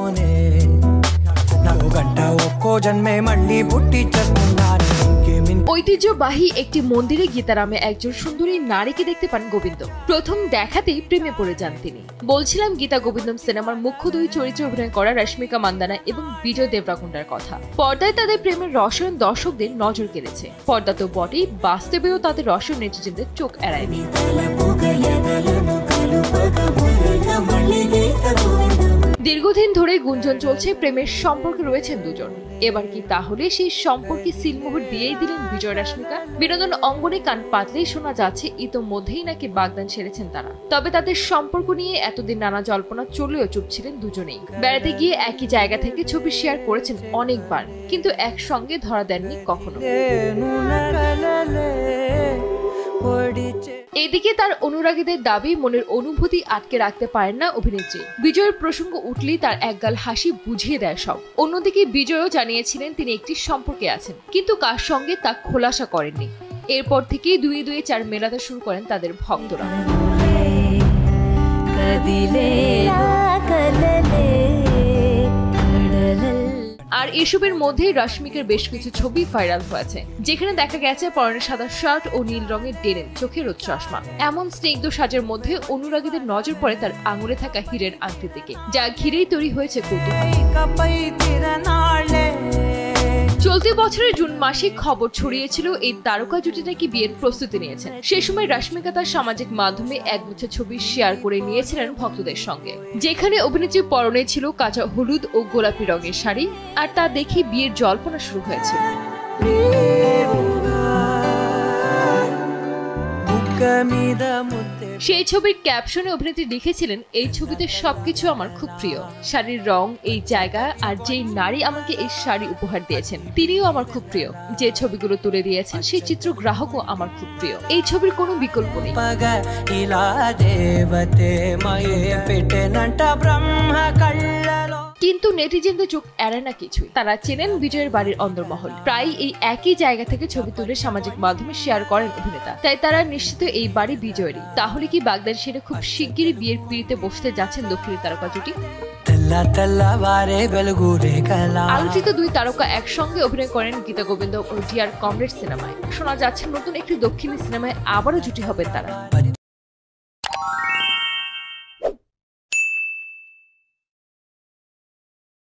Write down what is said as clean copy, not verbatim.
తోనే నాలుగు గంట ఒక్కో జన్మే మళ్ళీ పుట్టి చేస్తున్నాను ঐতিহ্যবাহী একটি মন্দিরে গীতারামে একজন সুন্দরী নারীকে দেখতে পান গোবিন্দ। প্রথম দেখাতেই প্রেমে পড়ে যান তিনি। বলছিলাম গীতা গোবিন্দম সিনেমার মুখ্য দুই চরিত্রে অভিনয় করা রশ্মিকা মান্দানা এবং বিজয় দেবরাকোন্ডার কথা। পর্দায় তাদের প্রেমের রসায়ন দর্শকদের নজর কেড়েছে। পর্দা তো বটেই, বাস্তবেও তাদের রসায়ন নেটিজেনদের চোখ এড়ায়নি। দীর্ঘদিন ধরে গুঞ্জন চলছে প্রেমের সম্পর্কে রয়েছেন দুজন। এবার কি তাহলে সেই সম্পর্কে সিলমোহর দিয়েই দিলেন বিজয় রশ্মিকা? বিনোদন অঙ্গনে কান পাতলেই শোনা যাচ্ছে ইতোমধ্যেই নাকি বাগদান সেরেছেন তারা। তবে তাদের সম্পর্ক নিয়ে এতদিন নানা জল্পনা চলেও চুপ ছিলেন দুজনেই। বেড়াতে গিয়ে একই জায়গা থেকে ছবি শেয়ার করেছেন অনেকবার, কিন্তু একসঙ্গে ধরা দেননি কখনো। এদিকে তার অনুরাগীদের দাবি মনের অনুভূতি আটকে রাখতে পারেন না অভিনেত্রী। বিজয়ের প্রসঙ্গ উঠলেই তার একগাল হাসি বুঝিয়ে দেয় সব। অন্যদিকে বিজয়ও জানিয়েছিলেন তিনি একটি সম্পর্কে আছেন, কিন্তু কার সঙ্গে তা খোলাসা করেননি। এরপর থেকেই দুয়ে দুয়ে চার মেলাতে শুরু করেন তাদের ভক্তরা। আর এসবের মধ্যেই রশ্মিকার বেশ কিছু ছবি ভাইরাল হয়েছে, যেখানে দেখা গেছে পরনে সাদা শার্ট ও নীল রঙের ডেনিম, চোখে রোদ চশমা। এমন স্নিগ্ধ সাজের মধ্যে অনুরাগীদের নজর পড়ে তার আঙুলে থাকা হীরের আংটি থেকে, যা ঘিরেই তৈরি হয়েছে কৌতূহল। চলতি বছরের জুন মাসে খবর ছড়িয়েছিল এই তারকা জুটি নাকি বিয়ের প্রস্তুতি নিয়েছেন। সে সময় রশ্মিকা তার সামাজিক মাধ্যমে একগুচ্ছ ছবি শেয়ার করে নিয়েছিলেন ভক্তদের সঙ্গে, যেখানে অভিনেত্রী পরনে ছিল কাঁচা হলুদ ও গোলাপি রঙের শাড়ি, আর তা দেখে বিয়ের জল্পনা শুরু হয়েছিল। সেই ছবির ক্যাপশনে অভিনেত্রী লিখেছিলেন, এই ছবিতে সবকিছু আমার খুব প্রিয়। শাড়ির রং, এই জায়গা, আর যেই নারী আমাকে এই শাড়ি উপহার দিয়েছেন তিনিও আমার খুব প্রিয়। যে ছবিগুলো তুলে দিয়েছেন সেই চিত্রগ্রাহকও আমার খুব প্রিয়। এই ছবির কোনো বিকল্প নেই। কিন্তু নেটিজেনদের চোখ এড়ায় না কিছুই। তারা চেনেন বিজয়ের বাড়ির অন্দরমহল। প্রায় এই একই জায়গা থেকে ছবি তুলে সামাজিক মাধ্যমে শেয়ার করেন অভিনেতা। তাই তারা নিশ্চিত এই বাড়ি বিজয়েরই। তাহলে কি বাগদান সেরে খুব শিগগিরই বিয়ের পিড়িতে বসতে যাচ্ছেন দক্ষিণী তারকা জুটি? আলোচিত দুই তারকা একসঙ্গে অভিনয় করেন গীতা গোবিন্দম ও ডিয়ার কমরেড সিনেমায়। শোনা যাচ্ছে নতুন একটি দক্ষিণী সিনেমায় আবারও জুটি হবেন তারা।